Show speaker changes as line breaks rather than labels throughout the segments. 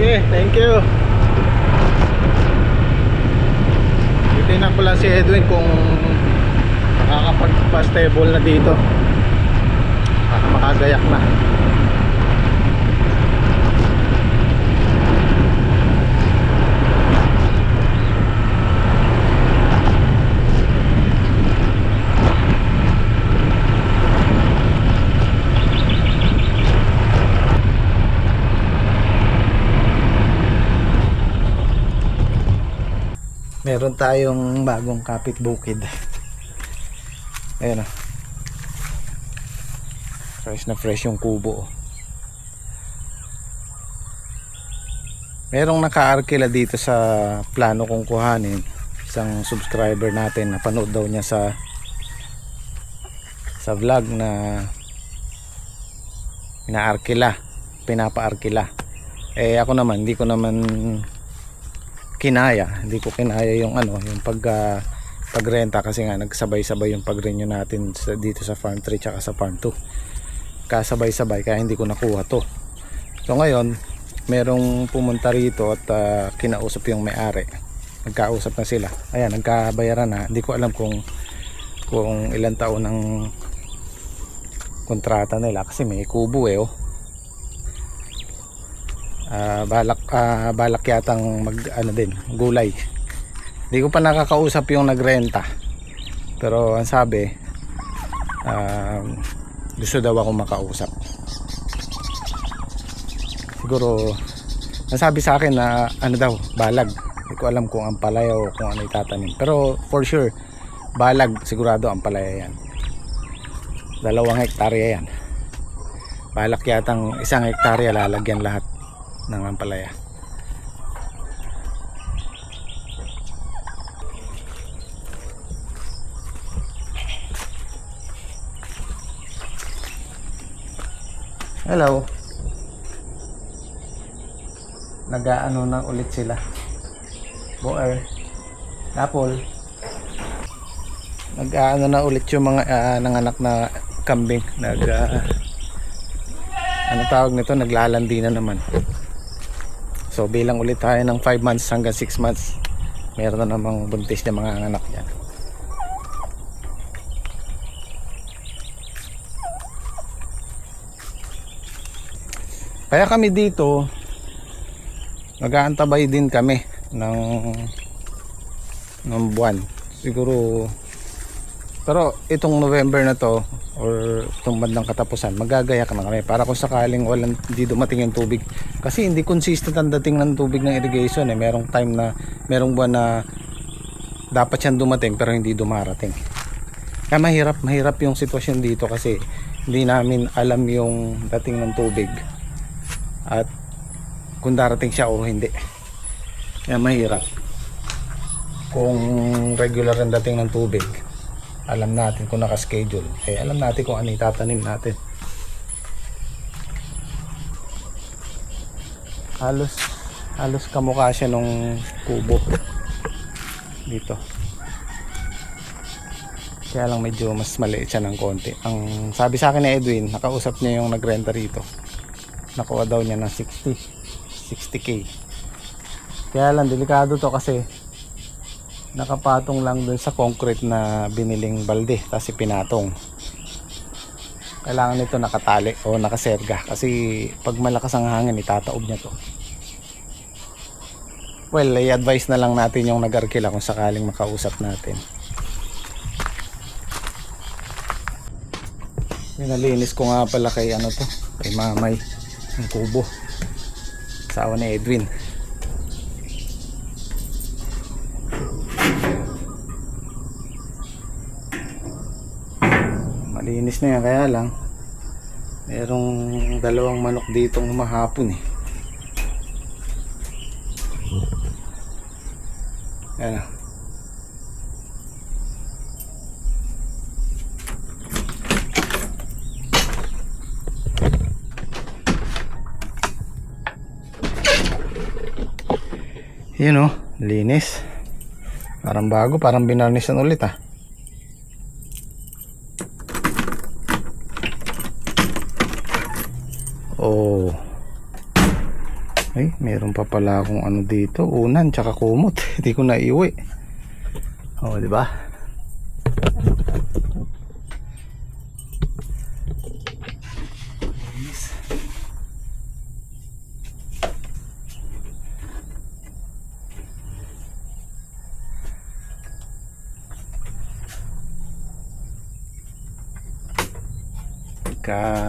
Sige, thank you. Titignan ko lang si Edwin kung makakapag-stable na dito. Baka makagayak na. Meron tayong bagong kapit bukid. Ayan o. Fresh na fresh yung kubo. Merong naka-arkila dito sa plano kong kuhanin. Isang subscriber natin, napanood daw niya sa vlog na pinapa-arkila. Eh ako naman, hindi ko kinaya yung yung pagrenta kasi nga nagsabay-sabay yung pagrenew natin dito sa farm 3 tsaka sa farm 2. Kasabay-sabay kaya hindi ko nakuha to. So ngayon, merong pumunta rito at kinausap yung may-ari. Nagkausap na sila. Ayan, nagkabayaran na. Hindi ko alam kung ilang taon ang kontrata nila kasi may kubo balak yatang din gulay. Hindi ko pa nakakausap yung nagrenta, pero ang sabi gusto daw ako makausap. Siguro ang sabi sa akin na daw balag. Hindi ko alam kung ampalaya o kung ano itatanim, pero for sure balag, sigurado ampalaya yan. 2 hektarya yan. Balak yatang 1 hektarya lalagyan lahat ng ampalaya. Hello. Nag-aano na ulit sila. Boer. Apple. Nag-aano na ulit yung mga nanganak na kambing. Ano tawag nito? Naglalandi na naman. So bilang ulit tayo ng 5 months hanggang 6 months, meron na namang buntis na mga anak yan. Kaya kami dito mag-aantabay din kami ng buwan siguro, pero itong November na to or itong bandang katapusan magagayak na kami para kung sakaling hindi dumating yung tubig, kasi hindi consistent ang dating ng tubig ng irrigation merong time na merong buwan na dapat siyang dumating pero hindi dumarating. Kaya mahirap yung sitwasyon dito kasi hindi namin alam yung dating ng tubig at kung darating siya o hindi. Kaya mahirap. Kung regular ang dating ng tubig, alam natin kung naka-schedule, alam natin kung ano itatanim natin. Halos kamukha siya nung kubo dito, kaya lang medyo mas maliit siya ng konti. Ang sabi sa akin ni Edwin, nakausap niya yung nagrenta rito, nakuha daw niya ng 60k. Kaya lang delikado to kasi nakapatong lang dun sa concrete na biniling balde, tapos pinatong. Kailangan nito nakatali o nakaserga kasi pag malakas ang hangin itataob niya to. Well, i-advise na lang natin yung nag-arkila kung sakaling makausap natin. Nalinis ko nga pala kay kay Mamay ang kubo, asawa ni Edwin. Malinis na yan, kaya lang merong 2 manok ditong humahapon Ayan. Yun linis. Parang bago, parang binarnisan ulit Ay, meron pa pala akong ano dito, unan tsaka kumot. Hindi ko na iuwi. Oh, di ba?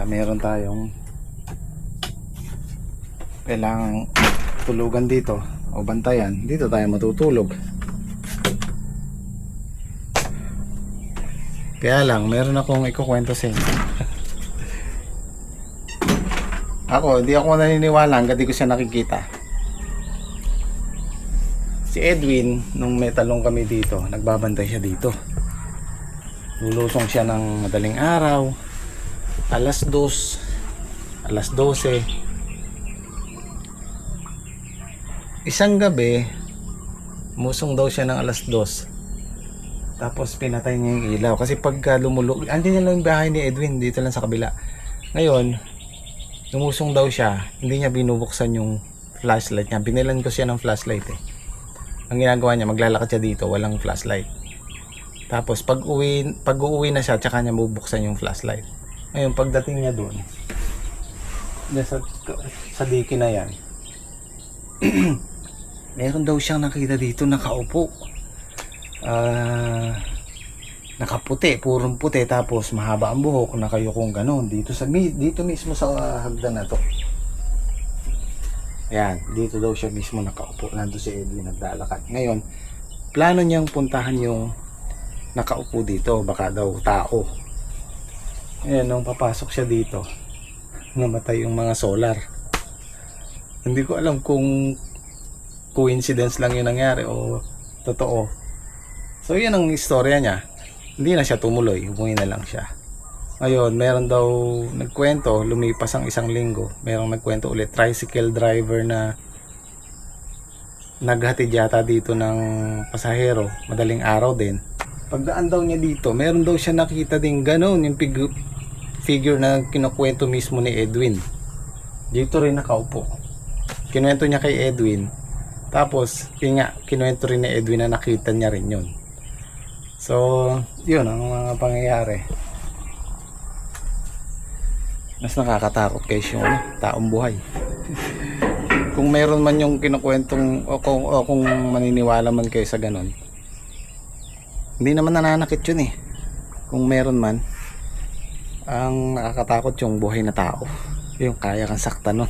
Meron tayong kailangang tulugan dito o bantayan, dito tayo matutulog. Kaya lang meron akong ikukwento sa inyo. Hindi ako naniniwala hanggang di ko siya nakikita. Si Edwin, nung may talong kami dito, nagbabantay siya dito. Lulusong siya ng madaling araw, alas 2, alas 12. Isang gabi, musong daw siya ng alas 2. Tapos pinatay niya yung ilaw. Kasi pagka lumulog, andyan lang yung bahay ni Edwin, dito lang sa kabila. Ngayon, lumusong daw siya, hindi niya binubuksan yung flashlight niya. Binilan ko siya ng flashlight eh. Ang ginagawa niya, maglalakad siya dito, walang flashlight. Tapos pag uuwi na siya, tsaka niya bubuksan yung flashlight. Ngayon, pagdating niya doon, sa diki na yan, meron daw siyang nakita dito nakaupo. Nakaputi, purong puti, tapos mahaba ang buhok, nakayukong ganon. Dito mismo sa hagdan na to. Ayan, dito daw siya mismo nakaupo. Nandun si Edwin naglalakad. Ngayon, plano niyang puntahan yung nakaupo dito, baka daw tao. Ayan, nung papasok siya dito, namatay yung mga solar. Hindi ko alam kung coincidence lang yung nangyari o totoo. So yan ang istorya niya. Hindi na siya tumuloy, umuwi na lang siya. Ngayon, meron daw nagkwento, lumipas ang isang linggo, merong nagkwento ulit, tricycle driver na naghatid yata dito ng pasahero, madaling araw din. Pagdaan daw niya dito, meron daw siya nakita din ganon, yung figure na kinukwento mismo ni Edwin. Dito rin nakaupo. Kinuwento niya kay Edwin. Tapos, kinuwento rin ni Edwin na nakita niya rin yun. So, yun ang mga pangyayari. Mas nakakatakot guys yung taong buhay. Kung meron man yung kinukwentong o kung maniniwala man kayo sa ganon, hindi naman nananakit yun eh. Kung meron man, ang nakakatakot yung buhay na tao, yung kaya kang saktan, no?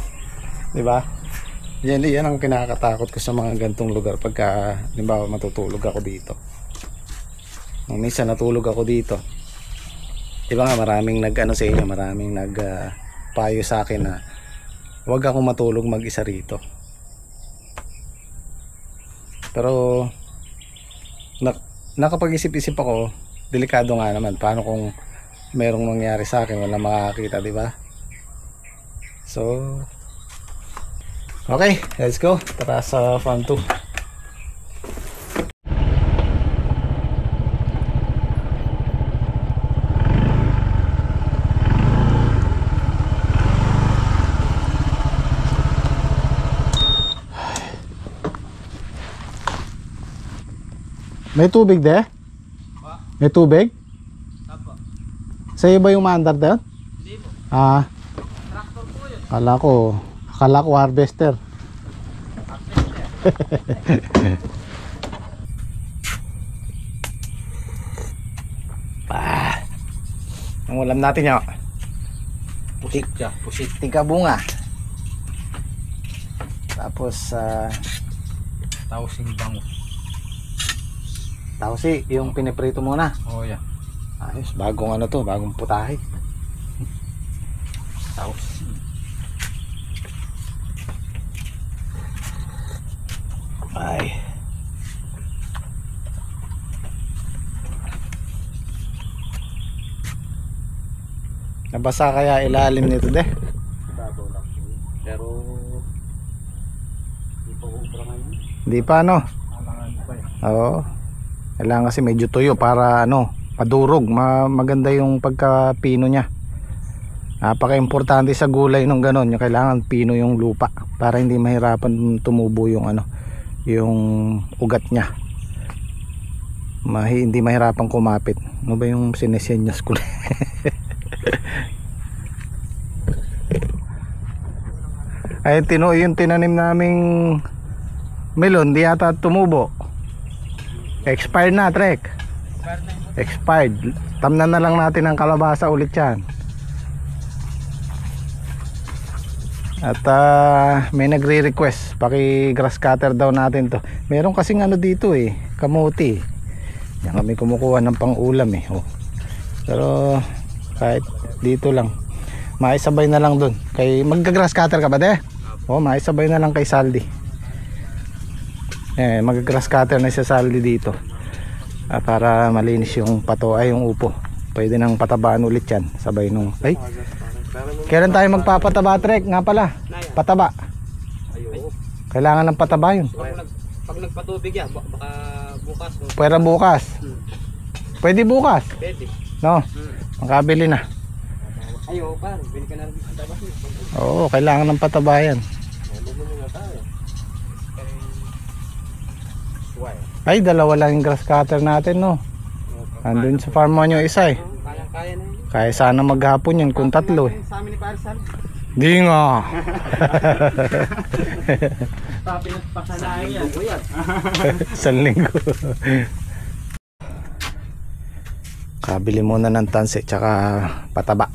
Diba? Yan ang kinakatakot ko sa mga gantong lugar pagka halimbawa matutulog ako dito. Nung minsan natulog ako dito, diba nga maraming sa inyo, maraming payo sa akin na huwag akong matulog mag-isa rito. Pero nakapag-isip-isip ako, delikado nga naman. Paano kung merong nangyari sa akin, wala makakita, di ba? So, okay, let's go. Tara sa farm 2. May tubig de? May tubig? Apo. Sa'yo ba yung maandar doon? Hindi po. Tractor po yun. Akala ko harvester. Ang ulam natin yun. Pusit. Tika bunga. Tapos
Tausing bango.
tausi, yung piniprito muna.
Oh yeah.
Ayos, bagong bagong putahe.
Tausi.
Ay. Nabasa kaya ilalim nito de?
Babaw lang. Pero hindi pa ubra ngayon.
Hindi pa
Alangan pa eh.
Oo. Kailangan kasi medyo tuyo para madurog, maganda yung pagkapino niya. Napaka-importante sa gulay nung ganon, yung kailangan pino yung lupa para hindi mahirapan tumubo yung ano, yung ugat niya. Hindi mahirapan kumapit. Ano ba yung sinesenyas ko? Ay, yung tinanim naming melon, di yata tumubo. Expired na, Trek. Expired. Tamnan na lang natin ang kalabasa ulit yan. At may nagre-request, paki grass cutter daw natin to. Meron kasing ano dito eh, kamuti. Yan kami kumukuha ng pang-ulam eh. Oh. Pero kahit dito lang, maisabay na lang dun. Magga-grass cutter ka ba de? Oh, maisabay na lang kay Saldi. Magga-grass cutter na si Saldi dito. Para malinis yung pato ay yung upo. Pwede nang patabaan ulit yan. Sabay nung ay. Kailan tayo magpapataba, Trek? Nga pala, pataba. Kailangan ng pataba yun.
Pag nagpatubig yan, baka bukas.
Pwera bukas. Pwede bukas.
Pwede.
No? Makabili na.
Ayo, par, bili ka na rin ang tabas.
Oo, kailangan ng pataba yan. Ay, dalawa lang yung grass cutter natin, no? Andun sa farm mo nyo isa eh.
Kaya na yun.
Kaya sana maghapon yan kung tatlo eh.
Sa amin ni Parisal.
Di nga.
Pasanahin yan.
Isang linggo. Kabili muna ng tansi tsaka pataba.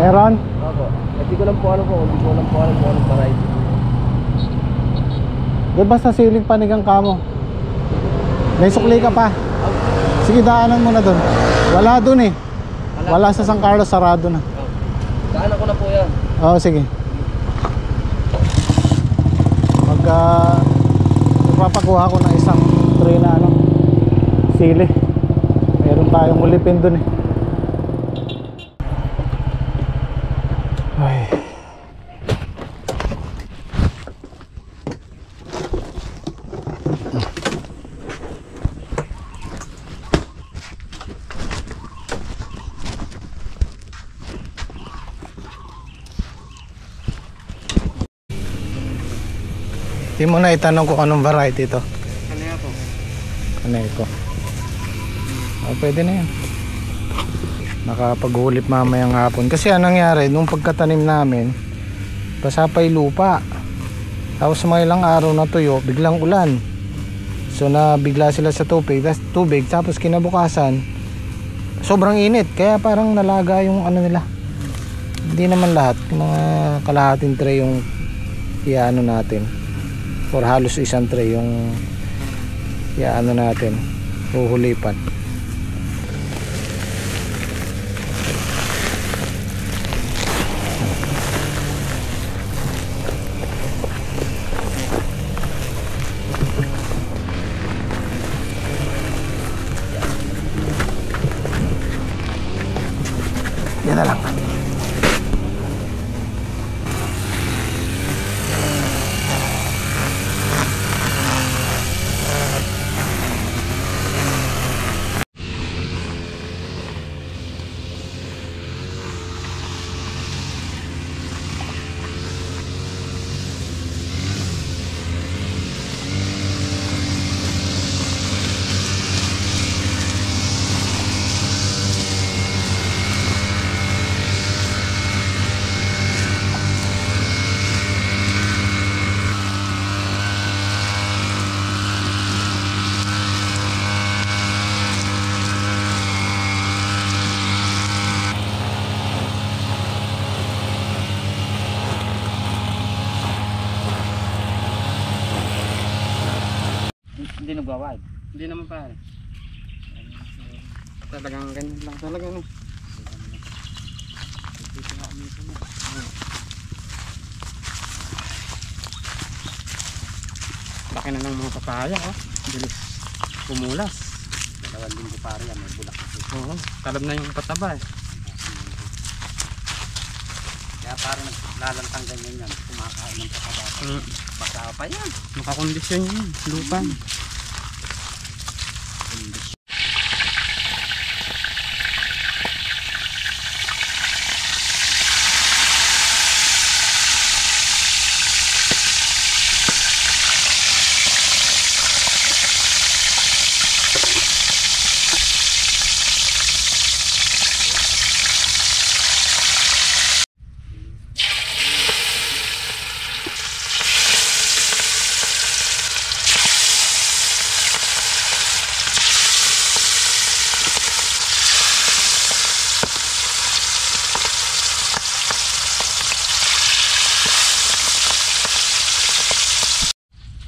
Meron?
Opo. Hindi ko lang po alam kung anong variety.
Di ba sa siling panigang kamo? May sukli ka pa? Sige, daanan mo na doon. Wala doon eh. Wala sa San Carlos, sarado na.
Daanan ko na po yan.
Oo, sige. Ipapakuha ko ng isang tray na ano, sili. Meron tayong ulipin doon eh. Ay. Di mo na itanong kung anong variety ito.
Kanina po.
Kaneko. Pwede na yan. Nakapag-hulip mamayang hapon. Kasi anong nangyari, nung pagkatanim namin, basa pa yung lupa. Tapos mga ilang araw na tuyo, biglang ulan. So nabigla sila sa tubig, tapos kinabukasan, sobrang init. Kaya parang nalaga yung ano nila. Hindi naman lahat, mga kalahating tray yung iano natin. Or halos isang tray yung iano natin, huhulipan. Yan na lang.
Hindi nagwawad. Hindi naman pare. Talagang ganyan lang talaga no. Dito nga kami sa mga. Laki na ng mga papaya oh. Bilis pumulas. 2 linggo pare yan, may bulak kasi. Oo, talab na yung pataba eh. Kaya parang naglalantang ganyan yan, kumakain ng pataba. Basa pa yan. Makakondisyon yun, lupa.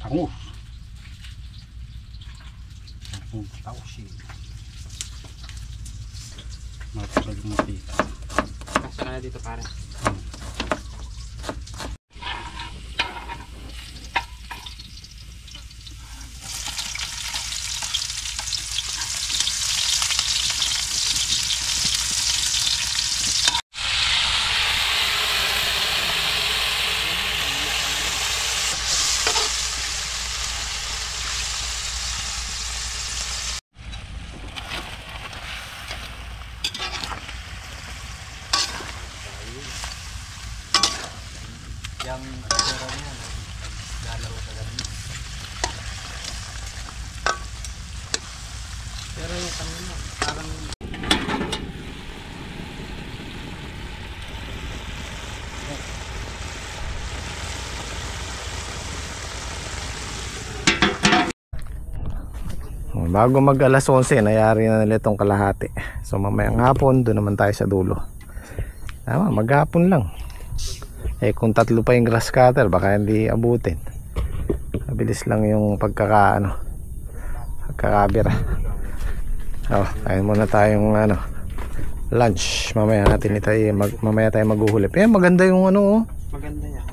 Ako. Ang tao siya. Mapasag mo dito. Kasya na dito pare. Yang pera niya naglalaro sa gabi. Pero yung kanina parang
bago mag alas 11 nayari na nila itong kalahati. So mamayang hapon doon naman tayo sa dulo. Tama, maghapon lang. Eh kung 3 pa yung grass cutter baka hindi abutin. Mabilis lang yung pagkakabira. Kain muna tayong lunch. Mamaya tayo maghuhuli. Eh maganda yung
maganda yan.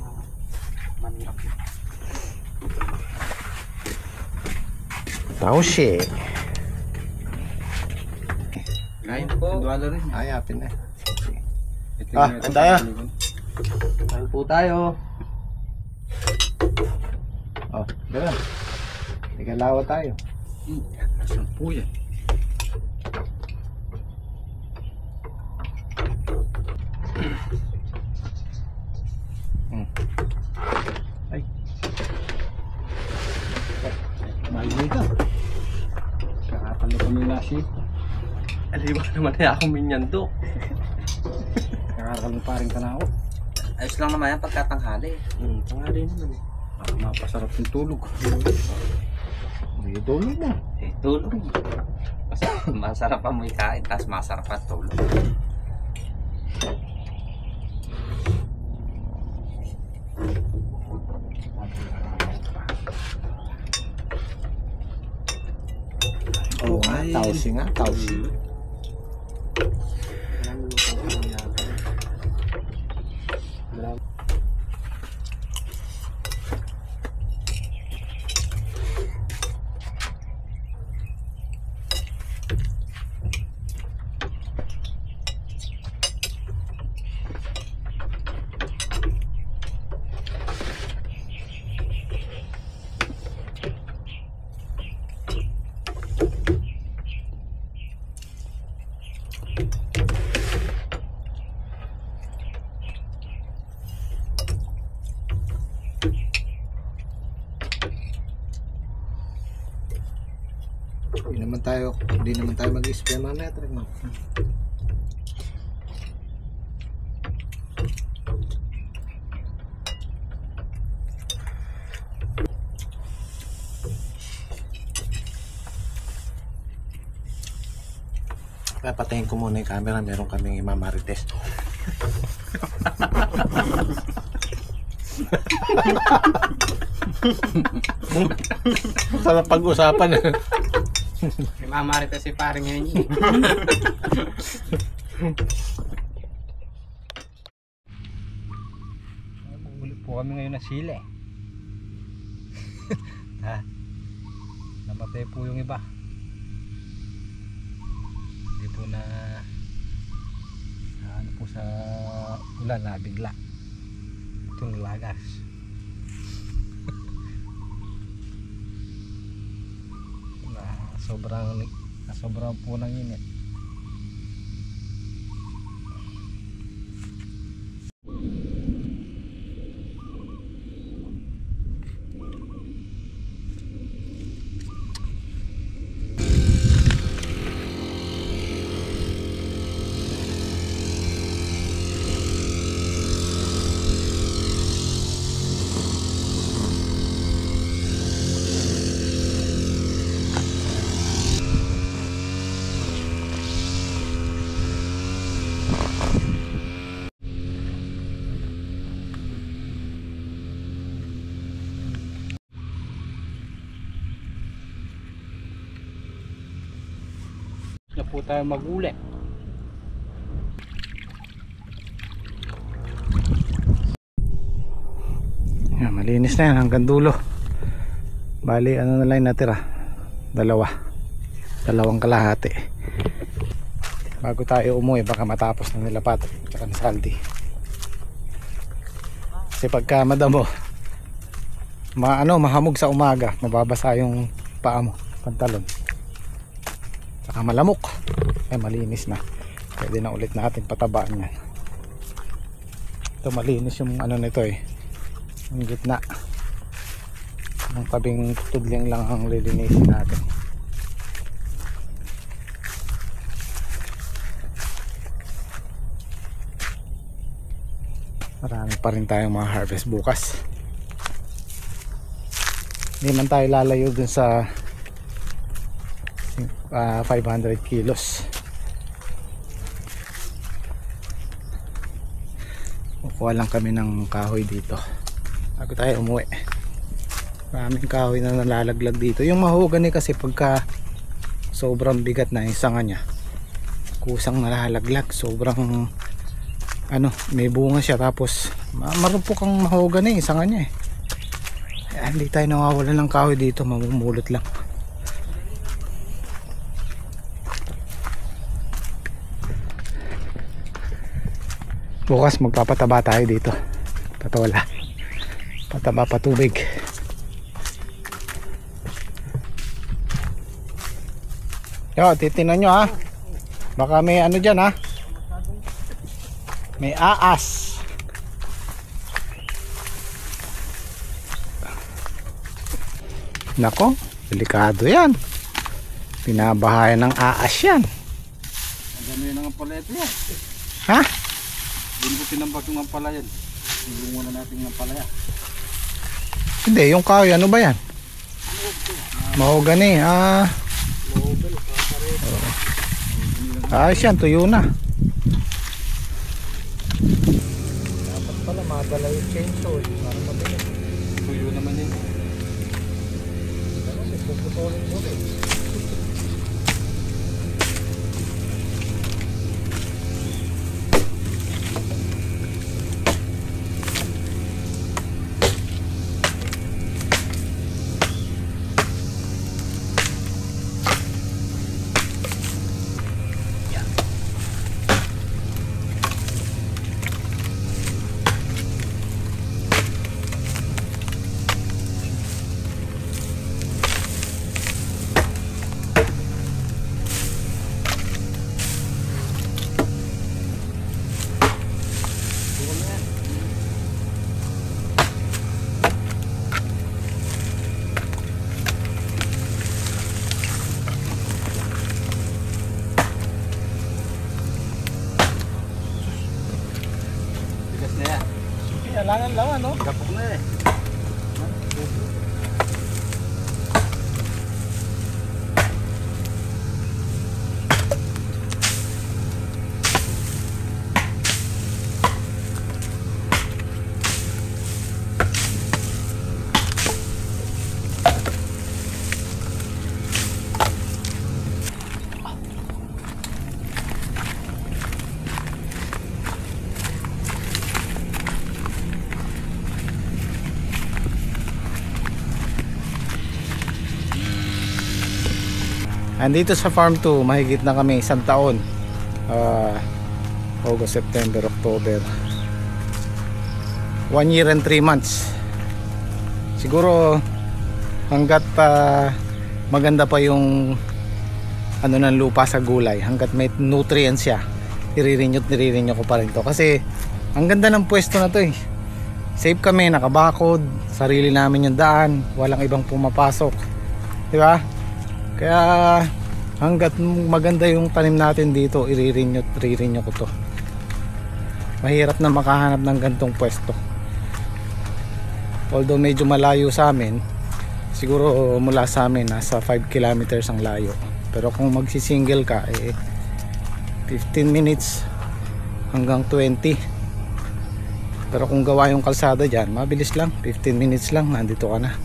Manirap.
Taushi.
Kain po.
Ay, apin na.
Kain
tayo.
Kain po tayo.
Ganun. Igalawa tayo.
Saan po yan?
Ay. Malimay ka.
Kakapalo kami nasi.
Aliwa naman na ako minyando.
Kakakalo pa rin ka na ako.
Ayos lang naman yan pagkatanghali.
Tanghali naman eh. Mapasarap yung tulog.
Hindi tulog mo.
Eh, tulog. Masarap pa mo ikain, tapos masarap pa tulog.
Tausi nga, tausi. Hindi naman tayo mag-spray mamaya, trek mo. Kaya patayin ko muna yung camera, meron kaming imamarites. Sarap pag-usapan.
May mamarita si paring ngayon.
Uli po kami ngayon ng sila eh. Ha? Namatay po yung iba. Hindi po na ano po sa ulan na bigla. Ito nilagas. Sobrang po ng init. Na po tayo mag-uli. Yan, malinis na yan hanggang dulo. Bali ano na lang natira, dalawang kalahati. Bago tayo umuwi baka matapos na nila Pat at ni Saldi. Kasi pagka madamo mahamog sa umaga, mababasa yung paa mo, pantalon. Saka malamok. Ay malinis na. Pwede na ulit natin patabaan yan. Ito malinis yung ano nito eh. Yung gitna. Ang tabing tudling lang ang lilinisin natin. Marami pa rin tayong mga harvest bukas. Hindi man tayo lalayo dun sa 500 kilos. Kukuha lang kami ng kahoy dito bago tayo umuwi. Maraming kahoy na nalalaglag dito. Yung mahogany kasi pagka sobrang bigat na yung sanga nya, kusang nalalaglag. Sobrang may bunga siya, tapos marupok ang mahogany yung sanga nya eh. Kaya hindi tayo nawawalan ng kahoy dito, mamumulot lang. Bukas magpapataba tayo dito. Patola. Pataba pa tubig. Yo, titinan nyo ha. Baka may ano dyan ha. May aas. Nako, delikado yan. Pinabahayan ng aas yan.
Ang dami yun ang pala ito yan.
Ha?
Hindi ko tinambak yung ampala yan. Hindi muna natin yung ampala yan.
Hindi, yung kahoy ano ba yan? Mahogany. Ayos yan, tuyo na. Dapat pala madala yung chainsaw eh. Parang mabilis.
Tuyo naman yun.
Ano, puputulin mo rin. Kailangan laman, no?
Kapok na eh.
Andito sa farm 2, mahigit na kami isang taon. August, September, October. 1 year and 3 months. Siguro hanggat maganda pa yung ano ng lupa sa gulay, hanggat may nutrients siya, nire-renew ko pa rin to. Kasi ang ganda ng pwesto na to eh. Safe kami, nakabakod, sarili namin yung daan, walang ibang pumapasok, di ba? Kaya hanggat maganda yung tanim natin dito, i-renew ko to. Mahirap na makahanap ng gantong pwesto. Although medyo malayo sa amin, siguro mula sa amin nasa 5 kilometers ang layo. Pero kung magsisingle ka, 15 minutes hanggang 20. Pero kung gawa yung kalsada dyan, mabilis lang, 15 minutes lang, nandito ka na.